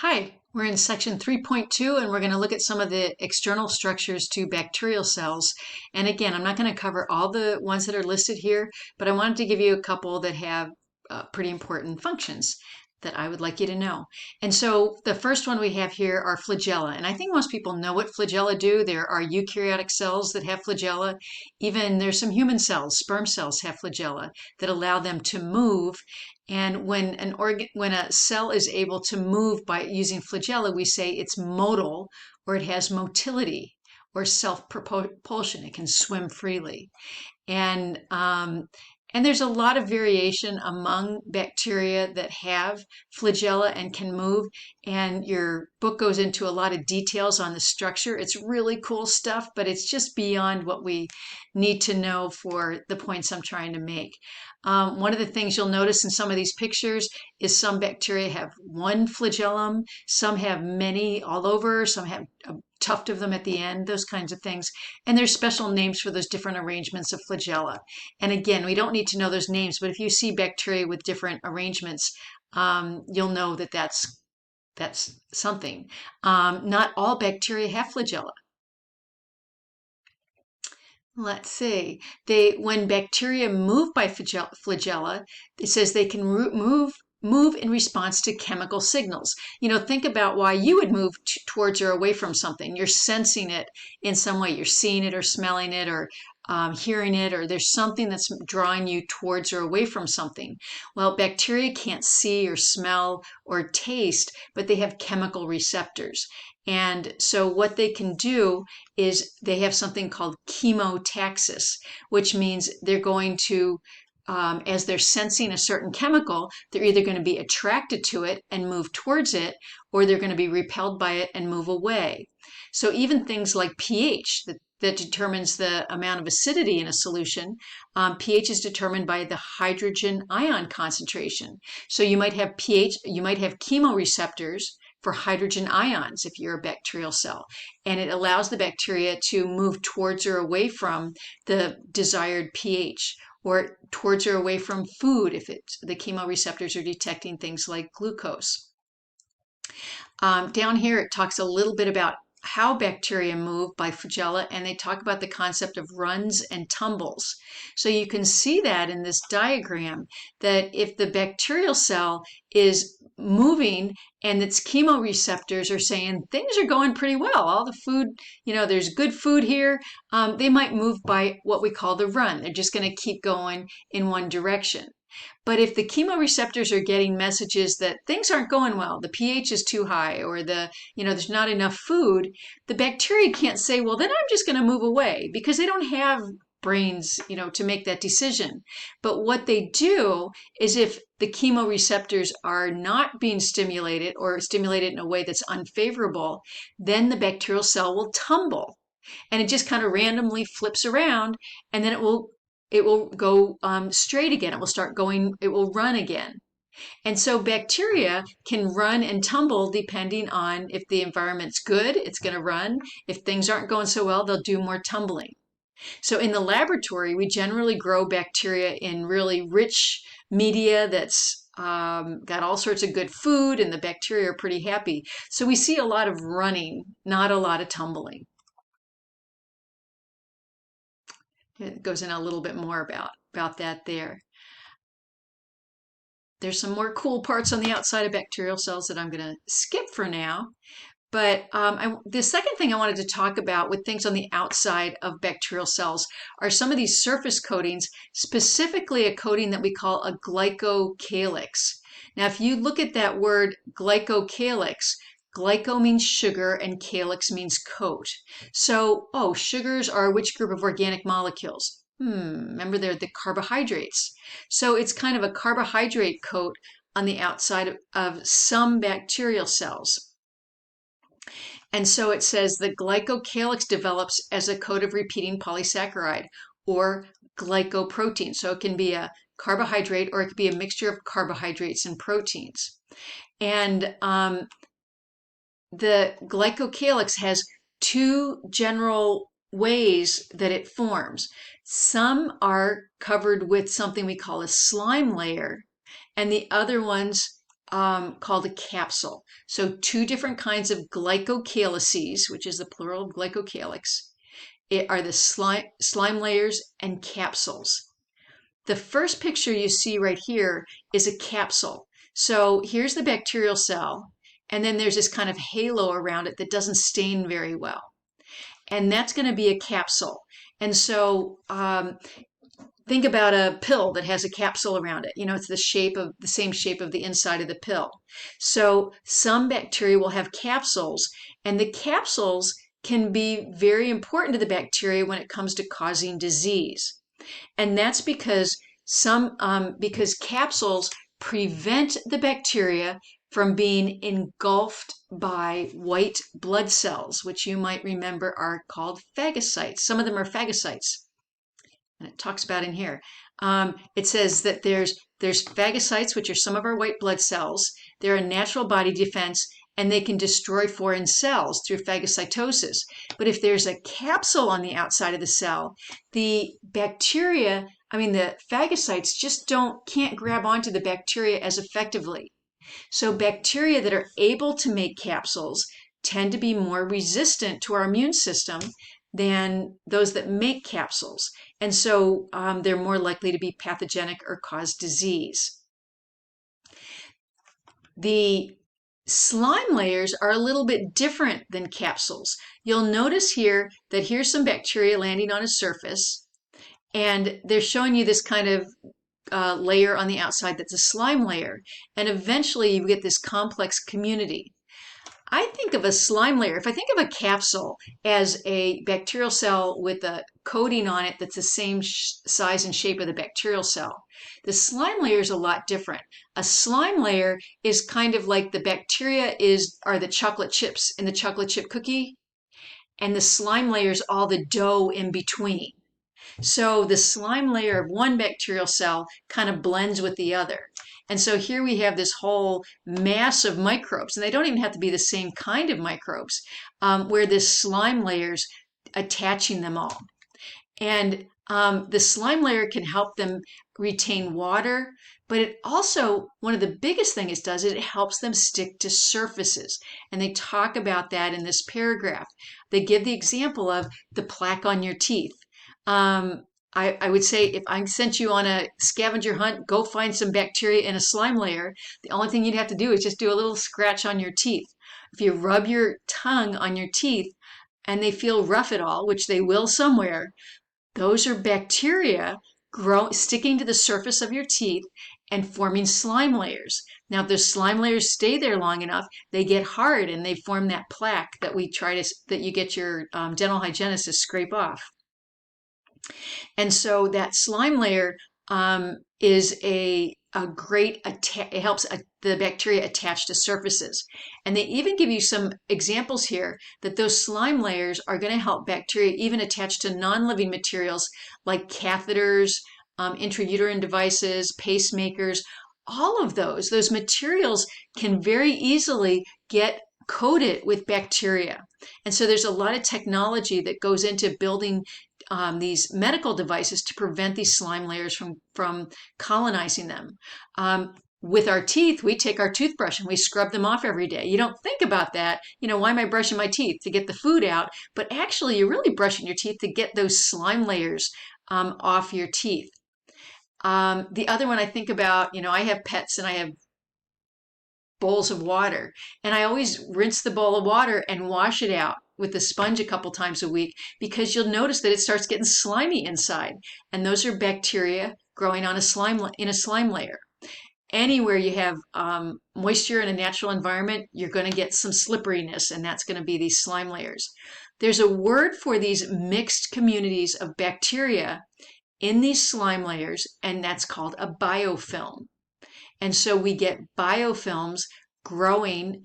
Hi, we're in section 3.2 and we're going to look at some of the external structures to bacterial cells. And again, I'm not going to cover all the ones that are listed here, but I wanted to give you a couple that have pretty important functions that I would like you to know. And so the first one we have here are flagella. And I think most people know what flagella do. There are eukaryotic cells that have flagella. Even there's some human cells, sperm cells have flagella that allow them to move. And when a cell is able to move by using flagella, we say it's motile or it has motility or self-propulsion. It can swim freely. And and there's a lot of variation among bacteria that have flagella and can move. And your book goes into a lot of details on the structure. It's really cool stuff, but it's just beyond what we need to know for the points I'm trying to make. One of the things you'll notice in some of these pictures is some bacteria have one flagellum, some have many all over, some have a tuft of them at the end, those kinds of things. And there's special names for those different arrangements of flagella. And again, we don't need to know those names, but if you see bacteria with different arrangements, you'll know that that's something. Not all bacteria have flagella. Let's see. When bacteria move by flagella, it says they can move in response to chemical signals. You know, think about why you would move towards or away from something. You're sensing it in some way. You're seeing it or smelling it or hearing it, or there's something that's drawing you towards or away from something. Well, bacteria can't see or smell or taste, but they have chemical receptors. And so what they can do is they have something called chemotaxis, which means they're going to, as they're sensing a certain chemical, they're either going to be attracted to it and move towards it, or they're going to be repelled by it and move away. So even things like pH, that determines the amount of acidity in a solution, pH is determined by the hydrogen ion concentration. So you might have chemoreceptors for hydrogen ions if you're a bacterial cell. And it allows the bacteria to move towards or away from the desired pH, or towards or away from food if the chemoreceptors are detecting things like glucose. Down here, it talks a little bit about how bacteria move by flagella, and they talk about the concept of runs and tumbles. So you can see that in this diagram, that if the bacterial cell is moving and its chemoreceptors are saying things are going pretty well, all the food, you know, there's good food here, they might move by what we call the run. They're just going to keep going in one direction. But if the chemoreceptors are getting messages that things aren't going well, the pH is too high, or there's not enough food, the bacteria can't say, well, then I'm just going to move away, because they don't have brains, to make that decision. But what they do is, if the chemoreceptors are not being stimulated or stimulated in a way that's unfavorable, then the bacterial cell will tumble, and it just kind of randomly flips around, and then it will go straight again. It will start going, it will run again. And so bacteria can run and tumble depending on if the environment's good, it's going to run. If things aren't going so well, they'll do more tumbling. So in the laboratory, we generally grow bacteria in really rich media that's got all sorts of good food, and the bacteria are pretty happy. So we see a lot of running, not a lot of tumbling. It goes in a little bit more about that there. There's some more cool parts on the outside of bacterial cells that I'm going to skip for now. But the second thing I wanted to talk about with things on the outside of bacterial cells are some of these surface coatings, specifically a coating that we call a glycocalyx. Now, if you look at that word glycocalyx, glyco means sugar and calyx means coat. So, sugars are which group of organic molecules? Remember, they're the carbohydrates. So it's kind of a carbohydrate coat on the outside of some bacterial cells. And so it says the glycocalyx develops as a coat of repeating polysaccharide, or glycoprotein. So it can be a carbohydrate, or it could be a mixture of carbohydrates and proteins. And the glycocalyx has two general ways that it forms. Some are covered with something we call a slime layer, and the other ones called a capsule. So two different kinds of glycocalyces, which is the plural of glycocalyx, are the slime layers and capsules. The first picture you see right here is a capsule. So here's the bacterial cell, and then there's this kind of halo around it that doesn't stain very well. And that's going to be a capsule. And so think about a pill that has a capsule around it. You know, it's the same shape of the inside of the pill. So some bacteria will have capsules, and the capsules can be very important to the bacteria when it comes to causing disease. And that's because because capsules prevent the bacteria from being engulfed by white blood cells, which you might remember are called phagocytes. Some of them are phagocytes, and it talks about in here. It says that there's phagocytes, which are some of our white blood cells. They're a natural body defense, and they can destroy foreign cells through phagocytosis. But if there's a capsule on the outside of the cell, the bacteria, the phagocytes just can't grab onto the bacteria as effectively. So bacteria that are able to make capsules tend to be more resistant to our immune system than those that make capsules. And so they're more likely to be pathogenic or cause disease. The slime layers are a little bit different than capsules. You'll notice here that here's some bacteria landing on a surface, and they're showing you this kind of layer on the outside that's a slime layer. And eventually you get this complex community. I think of a slime layer, if I think of a capsule as a bacterial cell with a coating on it that's the same size and shape of the bacterial cell, the slime layer is a lot different. A slime layer is kind of like the bacteria are the chocolate chips in the chocolate chip cookie, and the slime layer is all the dough in between. So the slime layer of one bacterial cell kind of blends with the other. And so here we have this whole mass of microbes, and they don't even have to be the same kind of microbes, where this slime layer's attaching them all. And the slime layer can help them retain water, but it also, one of the biggest things it does is it helps them stick to surfaces. And they talk about that in this paragraph. They give the example of the plaque on your teeth. I would say if I sent you on a scavenger hunt, go find some bacteria in a slime layer. The only thing you'd have to do is just do a little scratch on your teeth. If you rub your tongue on your teeth and they feel rough at all, which they will somewhere, those are bacteria sticking to the surface of your teeth and forming slime layers. Now, if those slime layers stay there long enough, they get hard and they form that plaque that you get your dental hygienist to scrape off. And so that slime layer is a great, it helps the bacteria attach to surfaces. And they even give you some examples here that those slime layers are going to help bacteria even attach to non-living materials like catheters, intrauterine devices, pacemakers. All of those materials can very easily get coated with bacteria. And so there's a lot of technology that goes into building these medical devices to prevent these slime layers from colonizing them. With our teeth, we take our toothbrush and we scrub them off every day. You don't think about that. Why am I brushing my teeth? To get the food out. But actually, you're really brushing your teeth to get those slime layers off your teeth. The other one I think about, I have pets and I have bowls of water, and I always rinse the bowl of water and wash it out with a sponge a couple times a week, because you'll notice that it starts getting slimy inside, and those are bacteria growing on in a slime layer. Anywhere you have moisture in a natural environment, you're going to get some slipperiness, and that's going to be these slime layers. There's a word for these mixed communities of bacteria in these slime layers, and that's called a biofilm. And so we get biofilms growing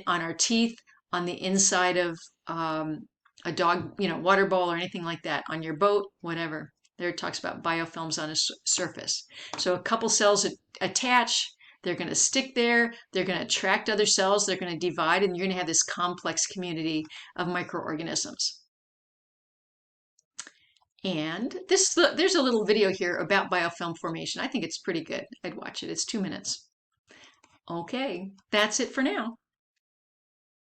on our teeth, on the inside of a dog, water bowl or anything like that, on your boat, whatever. There it talks about biofilms on a surface. So a couple cells attach, they're going to stick there, they're going to attract other cells, they're going to divide, and you're going to have this complex community of microorganisms. And there's a little video here about biofilm formation. I think it's pretty good. I'd watch it. It's 2 minutes. Okay, that's it for now.